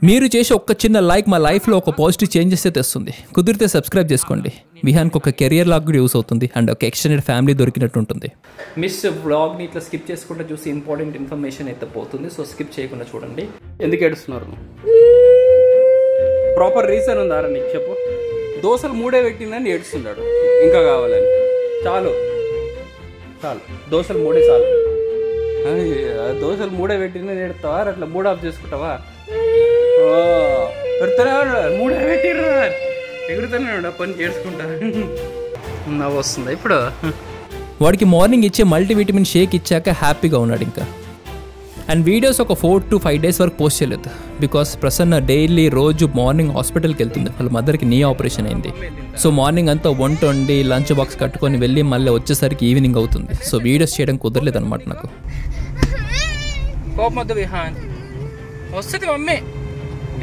మీరు చేసే ఒక్క చిన్న లైక్ మా లైఫ్లో ఒక పాజిటివ్ చేంజెస్ తెస్తుంది. కుదిరితే సబ్స్క్రైబ్ చేసుకోండి. విహాన్కి ఒక కెరియర్ లాగా కూడా యూస్ అవుతుంది అండ్ ఒక ఎక్స్టెండెడ్ ఫ్యామిలీ దొరికినట్టు ఉంటుంది. మిస్ వ్లాగ్ని ఇట్లా స్కిప్ చేసుకుంటే చూసి ఇంపార్టెంట్ ఇన్ఫర్మేషన్ అయితే పోతుంది. సో స్కిప్ చేయకుండా చూడండి. ఎందుకు ఏడుస్తున్నారు? ప్రాపర్ రీజన్ ఉందారా నీకు? చెప్పు. దోశలు 3 పెట్టిందని ఏడుస్తున్నాడు, ఇంకా కావాలని. చాలు చాలు, దోశలు 3 చాలు. దోశలు 3 పెట్టిందని ఏడుతావా? అట్లా మూడ్ ఆఫ్ చేసుకుంటావా? పెడతారా? 3 పెట్టిర్రా ఎగురుతానే పని చేసుకుంటా. నవ్వు వస్తుందా ఇప్పుడు? వాడికి మార్నింగ్ ఇచ్చే మల్టీవిటమిన్ షేక్ ఇచ్చాక హ్యాపీగా ఉన్నాడు ఇంకా. అండ్ వీడియోస్ ఒక 4 to 5 days వరకు పోస్ట్ చేయలేదు. బికాస్ ప్రసన్న డైలీ రోజు మార్నింగ్ హాస్పిటల్కి వెళ్తుంది. వాళ్ళ మదర్కి నీ ఆపరేషన్ అయింది. సో మార్నింగ్ అంతా వంట వండి లంచ్ బాక్స్ కట్టుకొని వెళ్ళి మళ్ళీ వచ్చేసరికి ఈవినింగ్ అవుతుంది. సో వీడియోస్ చేయడం కుదరలేదు అనమాట నాకు. కోపం వద్దు విహాన్, వస్తుంది మమ్మీ.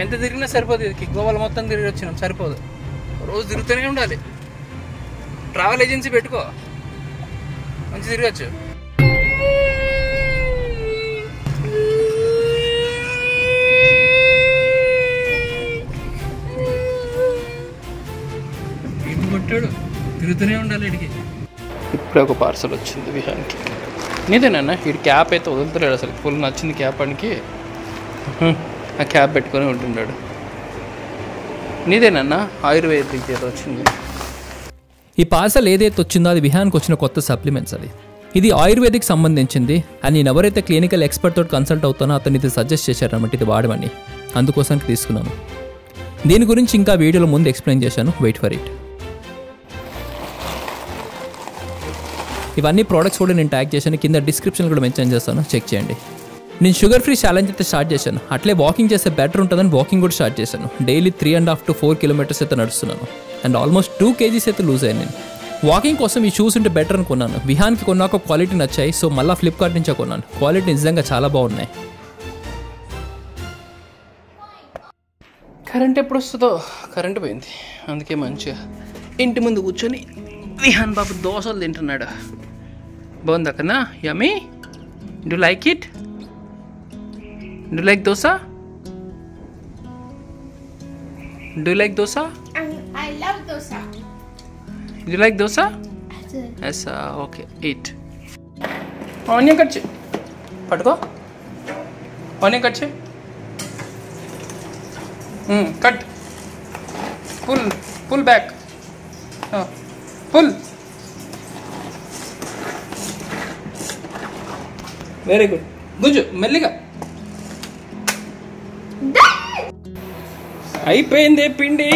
ఎంత తిరిగినా సరిపోదు. ఇది గోవాల మొత్తం తిరిగి వచ్చినాం, సరిపోదు. రోజు తిరుగుతూనే ఉండాలి. ట్రావెల్ ఏజెన్సీ పెట్టుకో, మంచి తిరగచ్చు. ఇంటి కొట్టాడు, తిరుగుతూనే ఉండాలి ఇడికి. ఇప్పుడే ఒక పార్సల్ వచ్చింది విహాన్కి. నీదేనన్నా? వీడి క్యాప్ అయితే వదులుతలేడు అసలు. ఫుల్ నచ్చింది క్యాప్ అనికి. ఆ క్యాప్ పెట్టుకొని ఉంటున్నాడు. నీదేనన్నా? ఆయుర్వేదిక్ ఏదో వచ్చింది. ఈ పార్సల్ ఏదైతే వచ్చిందో అది విహాన్కి వచ్చిన కొత్త సప్లిమెంట్స్. అది ఇది ఆయుర్వేదిక్ సంబంధించింది. అండ్ నేను ఎవరైతే క్లినికల్ ఎక్స్పర్ట్ తోటి కన్సల్ట్ అవుతానో అతను ఇది సజెస్ట్ చేశారనమాట ఇది వాడమని. అందుకోసానికి తీసుకున్నాను. దీని గురించి ఇంకా వీడియోలో ముందు ఎక్స్ప్లెయిన్ చేశాను. Wait for it. ఇవన్నీ ప్రోడక్ట్స్ కూడా నేను ట్యాగ్ చేశాను, కింద డిస్క్రిప్షన్ కూడా మెన్షన్ చేస్తాను, చెక్ చేయండి. నేను షుగర్ ఫ్రీ ఛాలెంజ్ అయితే స్టార్ట్ చేశాను. అట్లే వాకింగ్ చేస్తే బెటర్ ఉంటుందని వాకింగ్ కూడా స్టార్ట్ చేశాను. డైలీ 3.5 to 4 kilometers అయితే నడుస్తున్నాను. అండ్ ఆల్మోస్ట్ 2 kgs అయితే లూజ్ అయ్యాను నేను. వాకింగ్ కోసం ఈ షూస్ ఉంటే బెటర్ అని కొన్నాను. విహాన్కి కొన్నాక క్వాలిటీ నచ్చాయి. సో మళ్ళీ ఫ్లిప్కార్ట్ నుంచే కొన్నాను. క్వాలిటీ నిజంగా చాలా బాగున్నాయి. కరెంట్ ఎప్పుడు వస్తుందో? కరెంట్ పోయింది. అందుకే మంచిగా ఇంటి ముందు కూర్చొని విహాన్ బాబు దోశలు తింటున్నాడు. బాగుందా కన్నా? Yummy. Do like it? Do like dosa? Do like dosa? I love dosa. You like dosa? Yes, okay. Eat. Onion cut. పట్టుకో. Onion cut. Cut. Pull back. Pull. Very good. గుంజు మెల్లిగా. అయిపోయింది పిండి.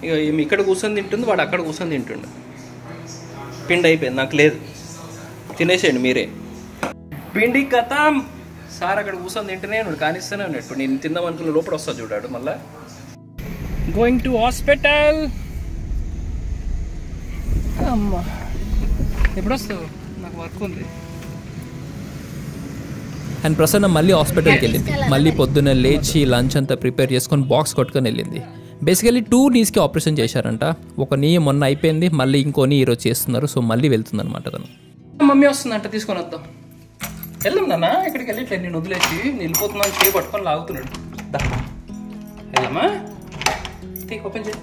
ఇక ఇక్కడ కూర్చొని తింటుంది, వాడు అక్కడ కూర్చొని తింటుండు. పిండి అయిపోయింది, నాకు లేదు. తినేసేయండి మీరే. పిండి కథం. సార్ అక్కడ కూర్చొని తింటేనే ఉన్నాడు, కానిస్తూనే ఉన్నాడు. ఇప్పుడు నేను తిందాం అనుకున్న లోపల వస్తా చూడాడు మళ్ళా. Going to hospital. అమ్మా ఎప్పుడు వస్తావు? నాకు వర్క్ ఉంది. అండ్ ప్రసన్న మళ్ళీ హాస్పిటల్కి వెళ్ళింది. మళ్ళీ పొద్దున్న లేచి లంచ్ అంతా ప్రిపేర్ చేసుకొని బాక్స్ కొట్టుకొని వెళ్ళింది. బేసికలీ 2 kneesకి ఆపరేషన్ చేశారంట. ఒక నీ మొన్న అయిపోయింది, మళ్ళీ ఇంకో నీ ఈరోజు చేస్తున్నారు. సో మళ్ళీ వెళ్తుంది అనమాట తను. మమ్మీ వస్తుందంట, తీసుకొని వద్దాం. వెళ్దాం నాన్న. ఇక్కడికి వెళ్ళట్లేదు, నేను వదిలేసి వెళ్ళిపోతున్నాను. చేయి పట్టుకొని లాగుతున్నాడు. వెళ్దామా? ఓపెన్ చేయి.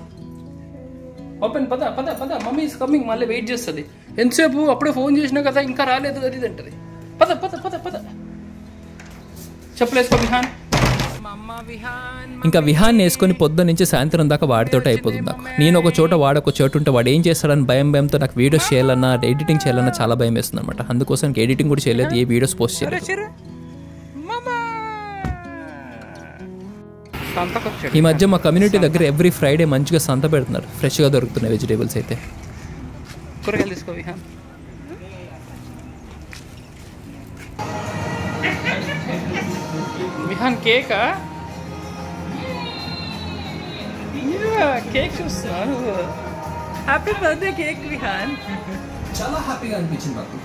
ఓపెన్. పద పద పద, మమ్మీ ఈస్ కమింగ్. మళ్ళీ వెయిట్ చేస్తుంది. ఎంతసేపు? అప్పుడే ఫోన్ చేసినా కదా, ఇంకా రాలేదు అది ఇది అంటది. పద పద పద పద. చెప్పలేసుకో విహాన్. ఇంకా విహాన్ వేసుకొని పొద్దున్న నుంచి సాయంత్రం దాకా వాడితోటే అయిపోతుంది నాకు. నేను ఒక చోట వాడొక చోట ఉంటే వాడు ఏం చేస్తాడని భయంతో నాకు వీడియోస్ చేయాలన్నా ఎడిటింగ్ చేయాలన్నా చాలా భయం వేస్తుంది అనమాట. అందుకోసం ఎడిటింగ్ కూడా చేయలేదు, ఏ వీడియోస్ పోస్ట్ చేయలేదు. ఈ మధ్య మా కమ్యూనిటీ దగ్గర ఎవ్రీ ఫ్రైడే మంచిగా సంత పెడుతున్నారు. ఫ్రెష్గా దొరుకుతున్నాయి వెజిటేబుల్స్ అయితే. కూరగాయలు తీసుకో విహాన్. విహాన్ కేకా? కేక్ చూస్తున్నాను. Happy birthday cake Vihaan. చాలా హ్యాపీగా అనిపించింది నాకు.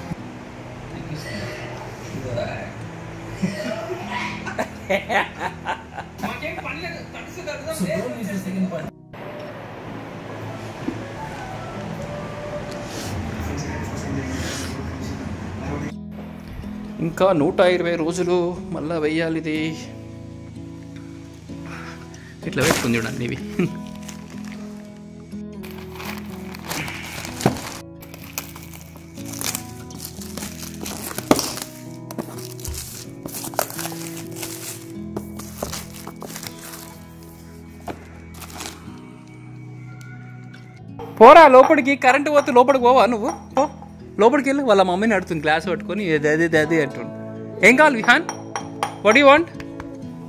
ఇంకా 120 రోజులు మళ్ళీ వెయ్యాలి ఇది. ఇట్లా పెట్టుకుని చూడండి ఇవి. పోరా లోపలికి, కరెంటు పోతే లోపలికి పోవా నువ్వు? పో లోపలికి వెళ్ళి వాళ్ళ మమ్మీని అడుగుతుంది గ్లాస్ పట్టుకొని అది అంటుంది. ఏం కావాలి Vihaan? What you want?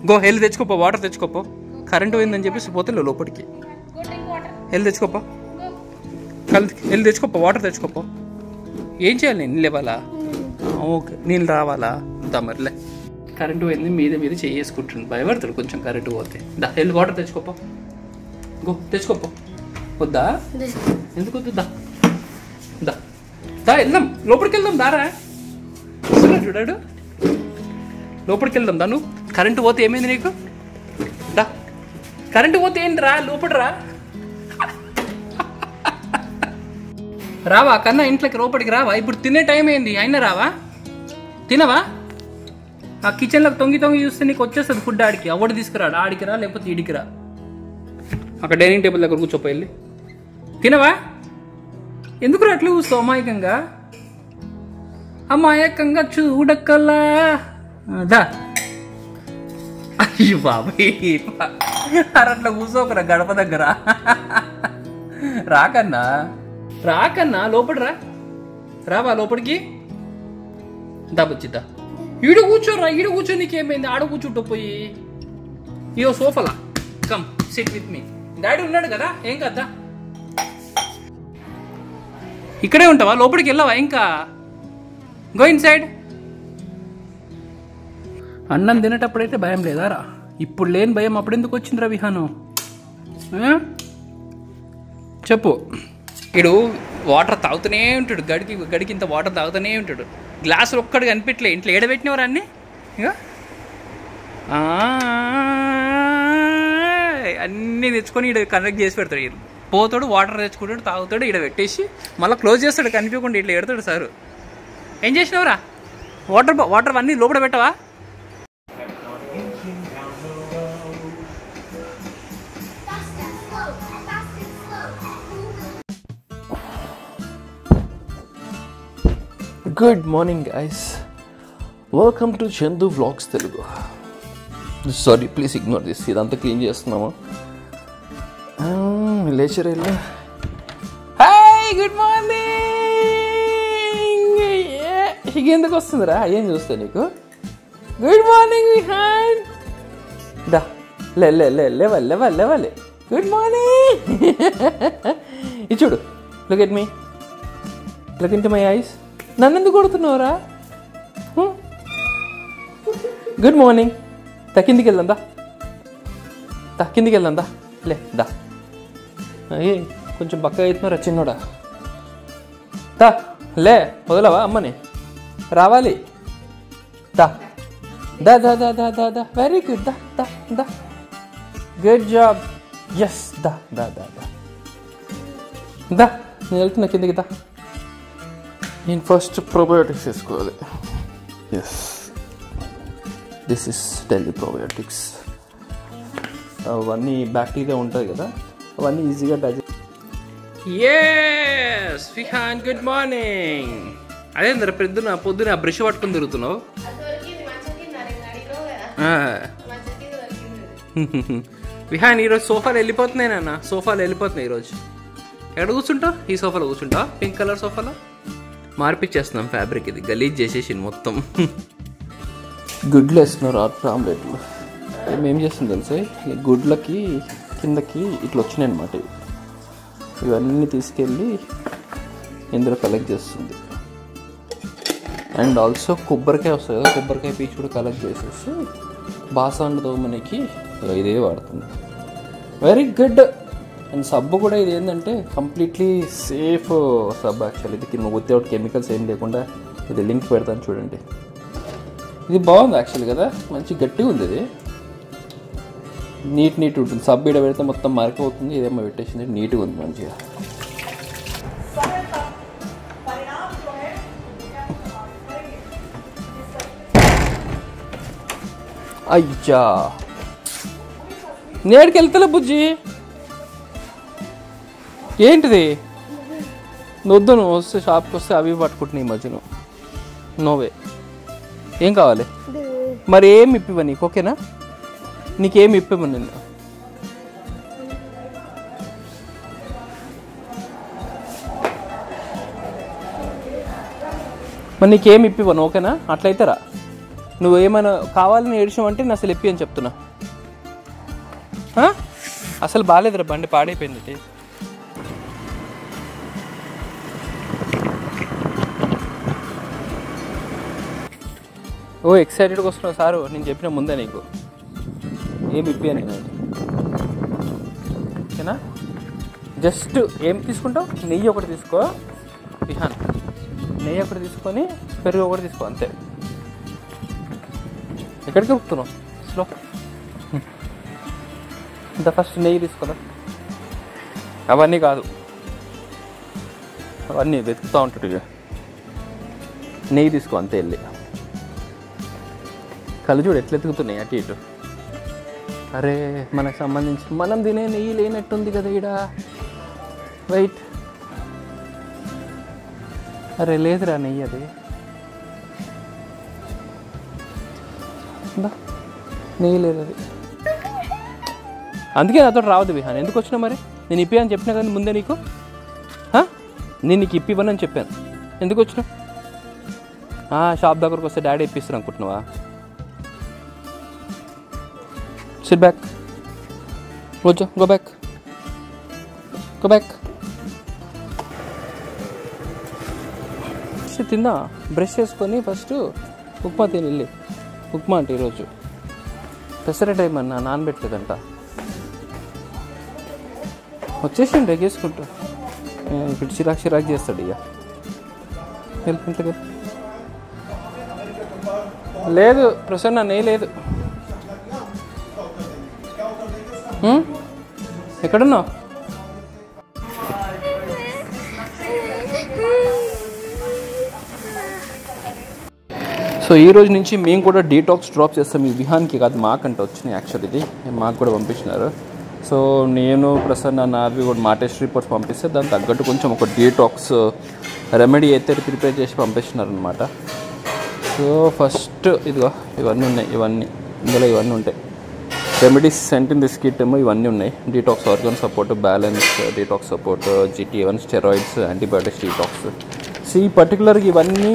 Go వెళ్ళి తెచ్చుకోపో, వాటర్ తెచ్చుకోపో. కరెంటు పోయిందని చెప్పేసి పోతే లోపలికి వెళ్ళి తెచ్చుకోపో. వెళ్ళి తెచ్చుకోపో, వాటర్ తెచ్చుకోపో. ఏం చేయాలి నేను? నీళ్ళు ఇవ్వాలా? ఓకే, నీళ్ళు రావాలా? మరిలే కరెంటు పోయింది, మీద చేసుకుంటుంది, భయపడతాడు కొంచెం కరెంటు పోతే. దా వెళ్ళి వాటర్ తెచ్చుకోపో. గో తెచ్చుకోపో. వద్దా? ఎందుకు వద్దు? దా వెళ్దాం, లోపలికి వెళ్దాం. దారా చూడాడు, లోపలికి వెళ్దాం. దా నువ్వు. కరెంటు పోతే ఏమైంది నీకు? దా కరెంటు పోతే ఏంటి రా, లోపలి రా. రావా కన్నా ఇంట్లోకి లోపలికి రావా? ఇప్పుడు తినే టైం అయింది, అయినా రావా? తినవా? ఆ కిచెన్లోకి తొంగి చూస్తే నీకు వచ్చేస్తుంది ఫుడ్. ఆడికి అవడు తీసుకురాడు, ఆడికి రా లేకపోతే ఈడికి రా. అక్కడ డైనింగ్ టేబుల్ దగ్గర కూర్చోపోయి వెళ్ళి తినవా? ఎందుకు అట్లా చూస్తావు అమాయకంగా? అమాయకంగా చూడక్కలా. దా. అయ్యో బాబాయ్, అట్లా కూర్చోకరా గడప దగ్గర. రాకన్నా లోపలి రా. రావా లోపలికి? దా బుచ్చిద్దా. ఈడ కూర్చో, నీకేమైంది? ఆడ కూర్చుంటూ పోయి. ఇయో సోఫలా, come sit with me. Daddy ఉన్నాడు కదా, ఏం కదా. ఇక్కడే ఉంటావా? లోపలికి వెళ్ళవా ఇంకా? Go inside. అన్నం తినేటప్పుడైతే భయం లేదా రా? ఇప్పుడు లేని భయం అప్పుడెందుకు వచ్చిందిరా విహాను? చెప్పు. ఇడు వాటర్ తాగుతూనే ఉంటాడు, గడికి ఇంత వాటర్ తాగుతూనే ఉంటాడు. గ్లాసులు ఒక్కడు కనిపించలే ఇంట్లో. ఏడబెట్టినవారు అన్నీ ఇక అన్నీ తెచ్చుకొని ఈడ కనెక్ట్ చేసి పెడతాడు. ఈడు పోతాడు, వాటర్ తెచ్చుకుంటాడు, తాగుతాడు, ఈడ పెట్టేసి మళ్ళీ క్లోజ్ చేస్తాడు. కనిపించకుండా ఇట్లా ఎడతాడు సారు. ఏం చేసినావురా? వాటర్ అన్నీ లోపల పెట్టవా? Good morning guys, welcome to Chandu vlogs Telugu. Sorry, please ignore this. ఇదంతా క్లీన్ చేస్తున్నాము. లేచరేళ్ళు. Hi, good morning. ఎందుకు వస్తుందిరా? ఏం చూస్తా నీకు? Good morning Vihaan. దా లేవాలి. Good morning. ఇది చూడు, look at me, look into my eyes. నన్ను ఎందుకు కొడుతున్నావురా? Good morning. కిందికి వెళ్దాం దా, కిందికి వెళ్దాం దా. లే దా. అయ్యే కొంచెం బక్కగా అవుతున్నారా చిన్నోడా? దా లే, వదలవా అమ్మని? రావాలి. దా దా దా దా దా దా దా. Very good. దా దా దా. Good job. ఎస్. దా దా దా దా దా. నేను వెళ్తున్నా కిందికి. దా. నేను ఫస్ట్ ప్రోబయోటిక్స్ వేసుకోవాలి. Yes, this is daily probiotics. అవన్నీ బ్యాక్టీరియా ఉంటుంది కదా, అవన్నీ ఈజీగా digest. Yes Vihan, good morning. అదేంద్ర పొద్దున బ్రష్ పట్టుకుని తిరుగుతున్నావు? విహాన్ ఈరోజు సోఫాలు వెళ్ళిపోతున్నాయి నాన్న, సోఫాలు వెళ్ళిపోతున్నాయి ఈరోజు. ఎక్కడ కూర్చుంటావు? ఈ సోఫాలో కూర్చుంటావు, పింక్ కలర్ సోఫాలో. మార్పిచ్చేస్తున్నాం ఫ్యాబ్రిక్, ఇది గలీజ్ చేసేసి మొత్తం. గుడ్లు వేస్తున్నారు, ఆమ్లెట్లు. ఏం చేస్తుంది తెలుసా, గుడ్లకి కిందకి ఇట్లా వచ్చినాయి అనమాట. ఇవన్నీ తీసుకెళ్ళి ఇందులో కలెక్ట్ చేస్తుంది. అండ్ ఆల్సో కొబ్బరికాయ వస్తుంది కదా, కొబ్బరికాయ పీచు కూడా కలెక్ట్ చేసేసి బాసాన్లు తోమనికి ఇదే వాడుతుంది. Very good. అండ్ సబ్బు కూడా ఇది ఏంటంటే కంప్లీట్లీ సేఫ్ సబ్బు యాక్చువల్లీ. ఇది వితౌట్ కెమికల్స్ ఏం లేకుండా. ఇది లింక్ పెడతాను చూడండి. ఇది బాగుంది యాక్చువల్లీ కదా, మంచి గట్టిగా ఉంది. ఇది నీట్ ఉంటుంది. సబ్బు ఇడ పెడితే మొత్తం మారిపోతుంది, ఇదేమో పెట్టేసింది, నీట్గా ఉంది మంచిగా. అయ్యా నేడికి వెళ్తలే బుజ్జి. ఏంటిది? వద్దు, నువ్వు వస్తే షాప్కి వస్తే అవి పట్టుకుంటున్నాయి ఈ మధ్యన. నోవే. ఏం కావాలి మరి? ఏమి ఇప్పివ్వ నీకు? ఓకేనా? నీకేమి ఇప్పివ్వ నిన్ను? మరి నీకేమి ఇప్పివ్వను, ఓకేనా? అట్లయితే రా. నువ్వు ఏమైనా కావాలని ఏడిచావంటే నేను అసలు ఇప్పి అని చెప్తున్నా. అసలు బాగాలేదురా, బండి పాడైపోయింది. ఓ ఎక్సైటెడ్గా వస్తున్నావు సారు, నేను చెప్పిన ముందే నీకు ఏమి ఇప్పియని. ఓకేనా? జస్ట్ ఏం తీసుకుంటావు? నెయ్యి ఒకటి తీసుకో విహాన్, నెయ్యి ఒకటి తీసుకొని పెరుగు ఒకటి తీసుకో, అంతే. ఎక్కడికి ఉప్పుతున్నావు? స్లో. ఇంత ఫస్ట్ నెయ్యి తీసుకోదా? అవన్నీ కాదు, అవన్నీ వెతుకుతూ ఉంటాడు. ఇక నెయ్యి తీసుకో అంతే. వెళ్ళి కళ్ళు చూడు ఎట్లా ఎతుకుతున్నాయి అటు ఇటు. అరే మనకు సంబంధించి మనం తినే నెయ్యి లేనట్టుంది కదా ఈడ. వెయిట్. అరే లేదురా నెయ్యి, అది నెయ్యి లేదు అది. అందుకే నాతో రావద్దు విహాన్. ఎందుకు వచ్చినా మరి? నేను ఇప్పి అని చెప్పినా కానీ ముందే నీకు. నేను నీకు ఇప్పివ్వనని చెప్పాను. ఎందుకు వచ్చినా? షాప్ దగ్గరకు వస్తే డాడీ ఇప్పిస్తాను అనుకుంటున్నావా? Sit back. వచ్చా, గో బ్యాక్, గో బ్యాక్. తిందా, బ్రష్ చేసుకొని ఫస్ట్ ఉప్మా తిని వెళ్ళి. ఉప్మా అంటే ఈరోజు పెసర టైం అన్న నానబెట్టలేదంట. వచ్చేసిండు ఎగేసుకుంటా. ఇప్పుడు చిరాకు చేస్తాడు. ఇక వెళ్ళి ఇంట్లోకి. లేదు ప్రసన్న, నెయ్యి లేదు. ఎక్కడున్నావు? సో ఈ రోజు నుంచి మేము కూడా డీటాక్స్ డ్రాప్ చేస్తాం. ఈ విహాన్కి కాదు, మాకంటే వచ్చినాయి యాక్చువల్. ఇది మాకు కూడా పంపించినారు. సో నేను ప్రసన్న నావి కూడా మా టెస్ట్ రిపోర్ట్స్ పంపిస్తే దానికి తగ్గట్టు కొంచెం ఒక డీటాక్స్ రెమెడీ అయితే ప్రిపేర్ చేసి పంపిస్తున్నారు అనమాట. సో ఫస్ట్ ఇదిగో ఇవన్నీ ఉన్నాయి. ఇందులో ఇవన్నీ ఉంటాయి. Remedies cent in this kit ఏమో ఇవన్నీ ఉన్నాయి. Detox organ support, balance detox support, GT1 steroids, antibiotics detox. So ఈ పర్టికులర్గా ఇవన్నీ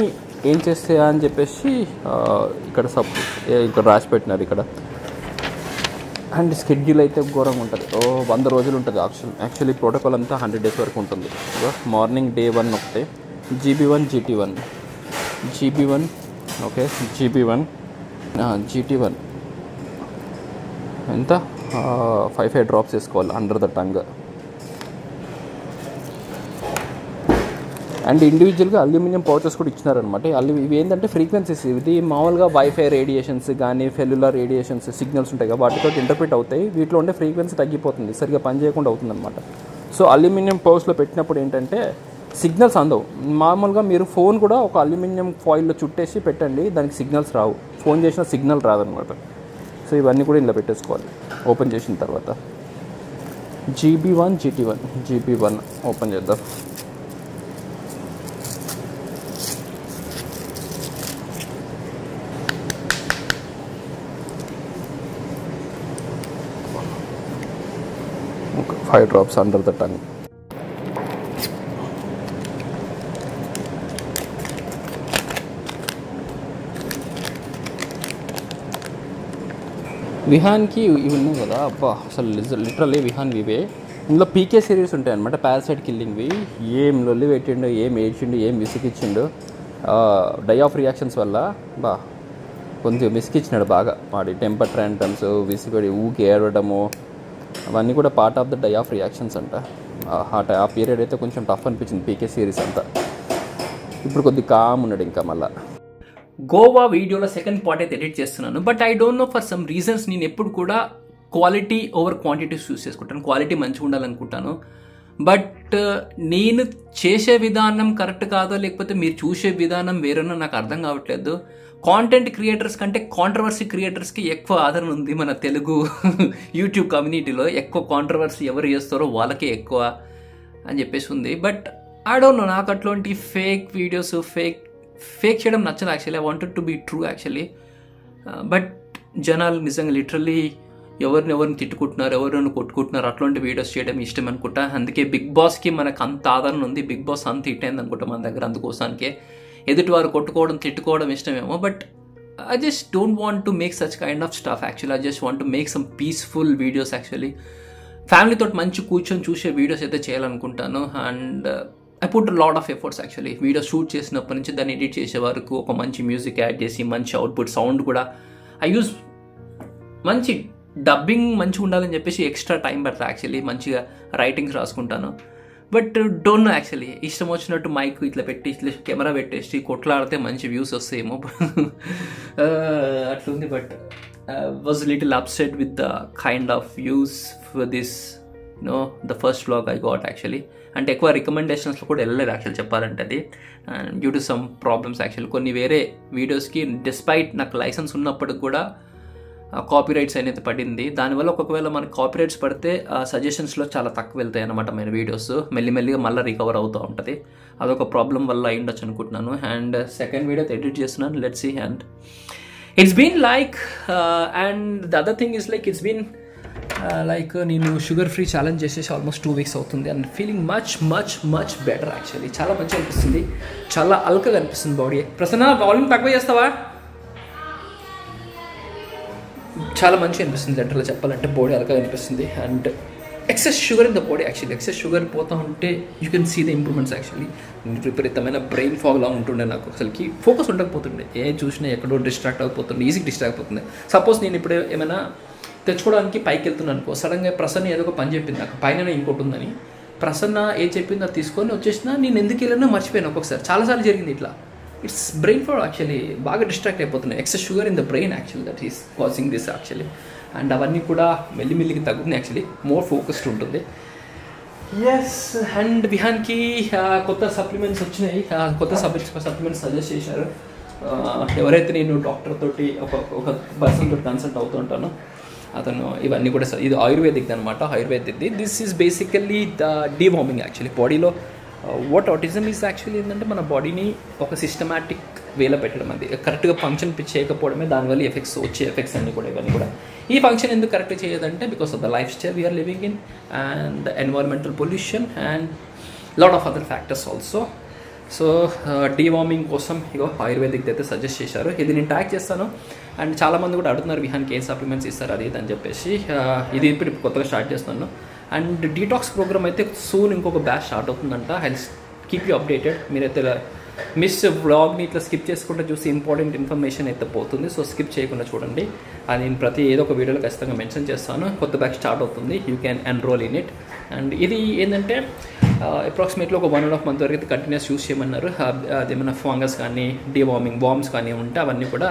ఏం చేస్తాయా అని చెప్పేసి ఇక్కడ రాసి పెట్టినారు ఇక్కడ. అండ్ స్కెడ్యూల్ అయితే ఘోరంగా ఉంటుంది. 100 రోజులు ఉంటుంది. యాక్చువల్లీ ప్రోటోకాల్ అంతా 100 days వరకు ఉంటుంది. మార్నింగ్ day 1 ఒకటే GB1 GT1 ఓకే. GT1 ఎంత 5 drops వేసుకోవాలి అండర్ ద టంగ్. అండ్ ఇండివిజువల్గా అల్యూమినియం పౌచెస్ కూడా ఇచ్చినారనమాట. ఇవి ఏంటంటే ఫ్రీక్వెన్సీస్. ఇది మామూలుగా వైఫై రేడియేషన్స్ కానీ సెల్యులర్ రేడియేషన్స్ సిగ్నల్స్ ఉంటాయి కదా, వాటితో ఇంటర్ప్రిట్ అవుతాయి. వీటిలో ఉండే ఫ్రీక్వెన్సీ తగ్గిపోతుంది, సరిగ్గా పని చేయకుండా అవుతుందన్నమాట. సో అల్యూమినియం పౌచ్లో పెట్టినప్పుడు ఏంటంటే సిగ్నల్స్ అందవు. మామూలుగా మీరు ఫోన్ కూడా ఒక అల్యూమినియం ఫాయిల్లో చుట్టేసి పెట్టండి, దానికి సిగ్నల్స్ రావు. ఫోన్ చేసిన సిగ్నల్ రాదనమాట. సో ఇవన్నీ కూడా ఇలా పెట్టేసుకోవాలి ఓపెన్ చేసిన తర్వాత. GB1 ఓపెన్ చేద్దాం. Okay, 5 drops under the tongue. విహాన్కి ఇవి ఉన్నాయి కదా, అబ్బా అసలు లిటరల్లీ విహాన్ ఇవే. ఇందులో పీకే సిరీస్ ఉంటాయి అనమాట, పారాసైట్ కిల్లింగ్వి. ఏం లొల్లి పెట్టిండు, ఏం ఏడ్చిండు, ఏం విసిగిచ్చిండు. డై ఆఫ్ రియాక్షన్స్ వల్ల కొంచెం విసిగిచ్చినాడు బాగా. వాడి టెంపర్ ట్రాంటమ్స్, విసిగడి ఊకి ఏడవడము, అవన్నీ కూడా part of the die off reactions అంట. ఆ పీరియడ్ అయితే కొంచెం టఫ్ అనిపించింది పీకే సిరీస్ అంతా. ఇప్పుడు కొద్దిగా కామ్ ఉన్నాడు ఇంకా మళ్ళీ. గోవా వీడియోలో సెకండ్ పార్ట్ అయితే ఎడిట్ చేస్తున్నాను. But I don't know for some reasons నేను ఎప్పుడు కూడా క్వాలిటీ ఓవర్ క్వాంటిటీ చూస్ చేసుకుంటాను. క్వాలిటీ మంచిగా ఉండాలనుకుంటాను. బట్ నేను చేసే విధానం కరెక్ట్ కాదో లేకపోతే మీరు చూసే విధానం వేరేనో నాకు అర్థం కావట్లేదు. కాంటెంట్ క్రియేటర్స్ కంటే కాంట్రవర్సీ క్రియేటర్స్కి ఎక్కువ ఆదరణ ఉంది మన తెలుగు యూట్యూబ్ కమ్యూనిటీలో. ఎక్కువ కాంట్రవర్సీ ఎవరు చేస్తారో వాళ్ళకే ఎక్కువ అని చెప్పేసి ఉంది. బట్ ఐ డోంట్ నో, నాకు అట్లాంటి ఫేక్ వీడియోస్ ఫేక్ చేయడం నచ్చదు actually. I wanted to be true actually. But జనాలు నిజంగా లిటరల్లీ ఎవరిని తిట్టుకుంటున్నారు, ఎవరిని కొట్టుకుంటున్నారు, అట్లాంటి వీడియోస్ చేయడం ఇష్టం అనుకుంటా. అందుకే బిగ్ బాస్కి మనకు అంత ఆదరణ ఉంది, బిగ్ బాస్ అంత హిట్ అయింది అనుకుంటా మన దగ్గర. అందుకోసానికే ఎదుటి వారు కొట్టుకోవడం తిట్టుకోవడం ఇష్టమేమో. But I just don't want to make such kind of stuff actually. I just want to make some peaceful videos actually. ఫ్యామిలీతో మంచి కూర్చొని చూసే వీడియోస్ అయితే చేయాలనుకుంటాను. And I put lot of efforts actually. Video shoot చేసినప్పటి నుంచి దాన్ని edit చేసే వరకు, ఒక మంచి మ్యూజిక్ యాడ్ చేసి మంచి అవుట్పుట్ సౌండ్ కూడా ఐ యూజ్, మంచి డబ్బింగ్ మంచిగా ఉండాలని చెప్పేసి ఎక్స్ట్రా టైం పడతా యాక్చువల్లీ. మంచిగా రైటింగ్స్ రాసుకుంటాను. బట్ డోంట్ నో యాక్చువల్లీ, ఇష్టం వచ్చినట్టు మైక్ ఇట్లా పెట్టి ఇట్లా కెమెరా పెట్టేసి కొట్లాడితే మంచి వ్యూస్ వస్తాయేమో అట్లుంది. But was little upset with the kind of views for this the first vlog I got actually. అంటే ఎక్కువ రికమెండేషన్స్లో కూడా వెళ్ళలేదు యాక్చువల్లీ చెప్పాలంటే అది. Due to some problems actually. కొన్ని వేరే వీడియోస్కి డిస్పైట్ నాకు లైసెన్స్ ఉన్నప్పటికి కూడా కాపీరైట్స్ అనేది పడింది. దానివల్ల ఒకవేళ మనకి కాపీరైట్స్ పడితే సజెషన్స్లో చాలా తక్కువ వెళ్తాయి అన్నమాట మన వీడియోస్. మెల్లిమెల్లిగా మళ్ళీ రికవర్ అవుతూ ఉంటుంది. అదొక ప్రాబ్లం వల్ల అయి ఉండొచ్చు అనుకుంటున్నాను. అండ్ సెకండ్ వీడియో ఎడిట్ చేస్తున్నాను, let's see. And it's been like, and the other thing is like, it's been like నేను షుగర్ ఫ్రీ ఛాలెంజ్ చేసేసి ఆల్మోస్ట్ 2 weeks అవుతుంది. And feeling much better actually. చాలా మంచిగా అనిపిస్తుంది, చాలా అల్కగా అనిపిస్తుంది బాడీ. ప్రసన్న వాల్యూమ్ తక్కువ చేస్తావా? చాలా మంచిగా అనిపిస్తుంది జనరల్గా చెప్పాలంటే. బాడీ అలకగా అనిపిస్తుంది. And excess sugar in the body actually. Excess sugar పోతూ ఉంటే you can see the improvements actually. విపరీతమైన బ్రెయిన్ ఫాగ్లా ఉంటుండే నాకు. అసలుకి ఫోకస్ ఉండకపోతుండే, ఏ చూసినా ఎక్కడో డిస్ట్రాక్ట్ అయిపోతుండే, ఈజీగా డిస్ట్రాక్ట్ అయిపోతుంది. సపోజ్ నేను ఇప్పుడు ఏమైనా తెచ్చుకోవడానికి పైకి వెళ్తున్నాను అనుకో, సడన్గా ప్రసన్న ఏదో ఒక పని చెప్పింది నాకు, పైన ఇంకోటి ఉందని. ప్రసన్న ఏం చెప్పిందో తీసుకొని వచ్చేసినా నేను ఎందుకు వెళ్ళినా మర్చిపోయాను ఒక్కొక్కసారి. చాలాసార్లు జరిగింది ఇట్లా. It's brain fog actually. బాగా డిస్ట్రాక్ట్ అయిపోతున్నాయి. Excess sugar in the brain actually, that is causing this actually. And అవన్నీ కూడా మెల్లిమెల్లికి తగ్గుతున్నాయి యాక్చువల్లీ. మోర్ ఫోకస్డ్ ఉంటుంది. ఎస్. అండ్ విహాన్కి కొత్త సప్లిమెంట్స్ వచ్చినాయి. కొత్త సప్లిమెంట్స్ సజెస్ట్ చేశారు. ఎవరైతే నేను డాక్టర్ తోటి ఒక పర్సన్ తోటి కన్సల్ట్ అవుతూ ఉంటానో అతను ఇవన్నీ కూడా, ఇది ఆయుర్వేదిక్ అనమాట. ఆయుర్వేదిక్ది. This is basically the deworming actually. బాడీలో వాట్ ఆటిజం ఈజ్ యాక్చువల్లీ ఏంటంటే మన బాడీని ఒక సిస్టమాటిక్ వేలో పెట్టడం. అది కరెక్ట్గా ఫంక్షన్ చేయకపోవడమే దానివల్ల ఎఫెక్ట్స్ వచ్చే ఎఫెక్ట్స్ అన్నీ కూడా. ఇవన్నీ కూడా ఈ ఫంక్షన్ ఎందుకు కరెక్ట్గా చేయదంటే because of the lifestyle we're living in, and environmental pollution, and lot of other factors also. So deworming కోసం ఇగో ఆయుర్వేదిక్ అయితే సజెస్ట్ చేశారు. ఇది నేను ట్యాగ్ చేస్తాను. అండ్ చాలామంది కూడా అడుగుతున్నారు విహాన్కి ఏం సప్లిమెంట్స్ ఇస్తారు అది ఇది అని చెప్పేసి. ఇది ఇప్పుడు కొత్తగా స్టార్ట్ చేస్తున్నాను. అండ్ డీటాక్స్ ప్రోగ్రామ్ అయితే సూన్ ఇంకొక బ్యాచ్ స్టార్ట్ అవుతుందంట. I keep you updated. మీరైతే మిస్ వ్లాగ్ని ఇట్లా స్కిప్ చేసుకుంటే చూసి ఇంపార్టెంట్ ఇన్ఫర్మేషన్ అయితే పోతుంది. సో స్కిప్ చేయకుండా చూడండి. అది నేను ప్రతి ఏదో ఒక వీడియోలో ఖచ్చితంగా మెన్షన్ చేస్తాను. కొత్త బ్యాచ్ స్టార్ట్ అవుతుంది. You can enrol in it. And ఇది ఏంటంటే అప్రాక్సిమేట్లీ ఒక 1.5 month వరకు అయితే కంటిన్యూస్ యూస్ చేయమన్నారు. అదేమైనా ఫంగస్ కానీ డీవార్మింగ్ వార్మ్స్ కానీ ఉంటే అవన్నీ కూడా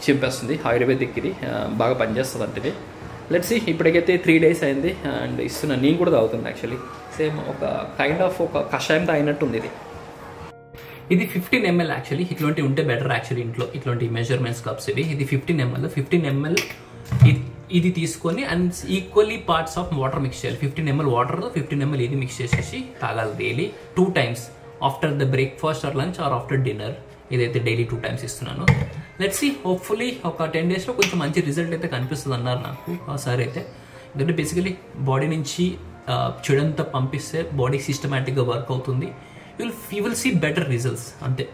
చింపేస్తుంది. ఆయుర్వేదిక్ ఇది బాగా పనిచేస్తుంది అంటే ఇది. Let's see. ఇప్పటికైతే 3 days అయింది అండ్ ఇస్తున్నాను. నేను కూడా తాగుతున్నాను యాక్చువల్లీ. సేమ్ ఒక కైండ్ ఆఫ్ ఒక కషాయం తాగినట్టుంది ఇది. ఇది 15 ml యాక్చువల్లీ. ఇట్లాంటివి ఉంటే బెటర్ యాక్చువల్లీ ఇంట్లో. ఇట్లాంటి మెజర్మెంట్స్ కప్స్ ఇవి. ఇది 15 ml ఇది తీసుకొని and equally parts of water mix చేయాలి. 15 ml వాటర్, 15 ml ఇది మిక్స్ చేసేసి తాగాలి daily 2 times after the breakfast or lunch or after dinner. ఇదైతే డైలీ 2 times ఇస్తున్నాను. Let's see. హోప్ఫుల్లీ ఒక 10 daysలో కొంచెం మంచి రిజల్ట్ అయితే కనిపిస్తుంది అన్నారు నాకు సార్ అయితే. ఎందుకంటే బేసికలీ బాడీ నుంచి చెడంతా పంపిస్తే బాడీ సిస్టమేటిక్గా వర్క్ అవుతుంది. You will see better results అంతే.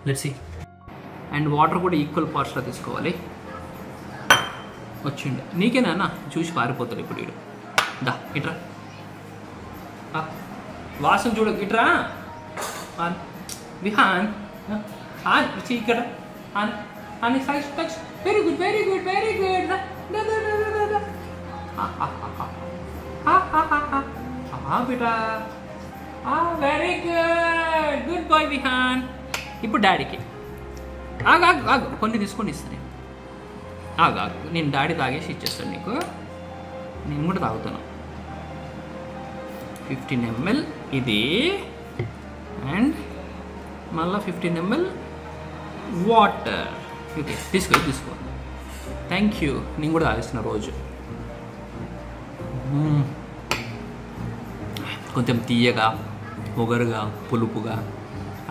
Let's see. అండ్ వాటర్ కూడా ఈక్వల్ పార్ట్స్లో తీసుకోవాలి. వచ్చిండు నీకేనా చూసి పారిపోతాడు ఇప్పుడు వీడు. దా ఇట్రా, వాసన చూడ ఇట్రా విహాన్. ఇక్కడ very good very good very good. బేటా very good good boy Vihan. ఇప్పుడు డాడీకి ఆగు కొన్ని తీసుకొని ఇస్తాను. ఆగు నేను డాడీ తాగేసి ఇచ్చేస్తాను నీకు. నేను కూడా తాగుతాను. 15 ml ఇది అండ్ మళ్ళీ 15 ml వాటర్. ఓకే తీసుకో. Thank you. నేను కూడా తాగిస్తున్నా రోజు. కొంచెం తీయగా, ఒగరుగా, పులుపుగా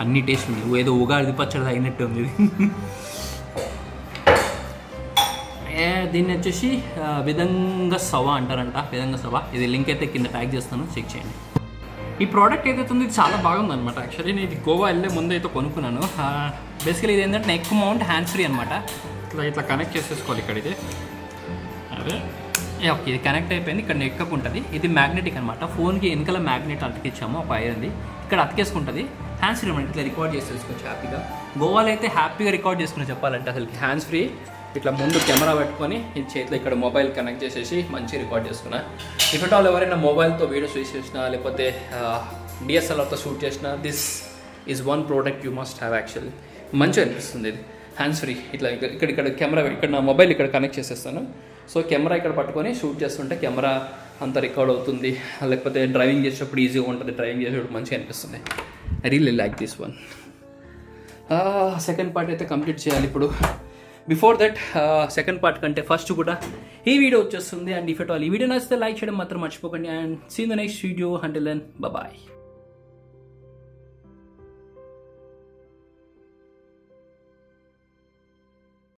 అన్ని టేస్ట్ ఉంది. ఏదో ఉగాది పచ్చడి తాగినట్టు ఉంది ఇది. దీన్ని వచ్చేసి విధంగా సవా అంటారంట. విధంగా సవా. ఇది లింక్ అయితే కింద ట్యాగ్ చేస్తాను, చెక్ చేయండి. ఈ ప్రోడక్ట్ ఏదైతే ఉంది ఇది చాలా బాగుంది అనమాట. యాక్చువల్లీ నేను ఇది గోవా వెళ్ళే ముందు అయితే కొనుక్కున్నాను. బేసికలీ ఇది ఏంటంటే నెక్ మౌంట్ హ్యాండ్స్ ఫ్రీ అనమాట. ఇట్లా కనెక్ట్ చేసేసుకోవాలి ఇక్కడ. ఇది అదే ఓకే, ఇది కనెక్ట్ అయిపోయింది. ఇక్కడ నెక్కకు ఉంటుంది. ఇది మ్యాగ్నెటిక్ అనమాట. ఫోన్కి వెనకాల మ్యాగ్నెట్ అతికిచ్చాము, ఒక ఐరన్ది. ఇక్కడ అతికేసుకుంటుంది. హ్యాండ్స్ ఫ్రీ అనమాట. ఇట్లా రికార్డ్ చేసేసుకోవచ్చు హ్యాపీగా. గోవాలో అయితే హ్యాపీగా రికార్డ్ చేసుకుని చెప్పాలంటే అసలు హ్యాండ్స్ ఫ్రీ. ఇట్లా ముందు కెమెరా పెట్టుకొని ఈ చేతిలో ఇక్కడ మొబైల్ కనెక్ట్ చేసేసి మంచిగా రికార్డ్ చేసుకున్నా. ఇఫ్ ఎట్ ఆల్ ఎవరైనా మొబైల్తో వీడియోస్ షూట్ చేసినా లేకపోతే డిఎస్ఎల్ఆర్తో షూట్ చేసినా this is one product you must have. Actually మంచిగా అనిపిస్తుంది ఇది హ్యాండ్స్ ఫ్రీ. ఇట్లా ఇక్కడ కెమెరా ఇక్కడ నా మొబైల్ ఇక్కడ కనెక్ట్ చేసేస్తాను. సో కెమెరా ఇక్కడ పట్టుకొని షూట్ చేస్తుంటే కెమెరా అంతా రికార్డ్ అవుతుంది. లేకపోతే డ్రైవింగ్ చేసేటప్పుడు ఈజీగా ఉంటుంది. డ్రైవింగ్ చేసేటప్పుడు మంచిగా అనిపిస్తుంది. I really like this one. Second part అయితే కంప్లీట్ చేయాలి ఇప్పుడు. బిఫోర్ దట్ సెకండ్ పార్ట్ కంటే ఫస్ట్ కూడా ఈ వీడియో వచ్చేస్తుంది. అండ్ ఇఫ్ ఎట్ ఆల్ ఈ వీడియో నచ్చితే లైక్ చేయడం మాత్రం మర్చిపోకండి. And see in the next video. Until then bye.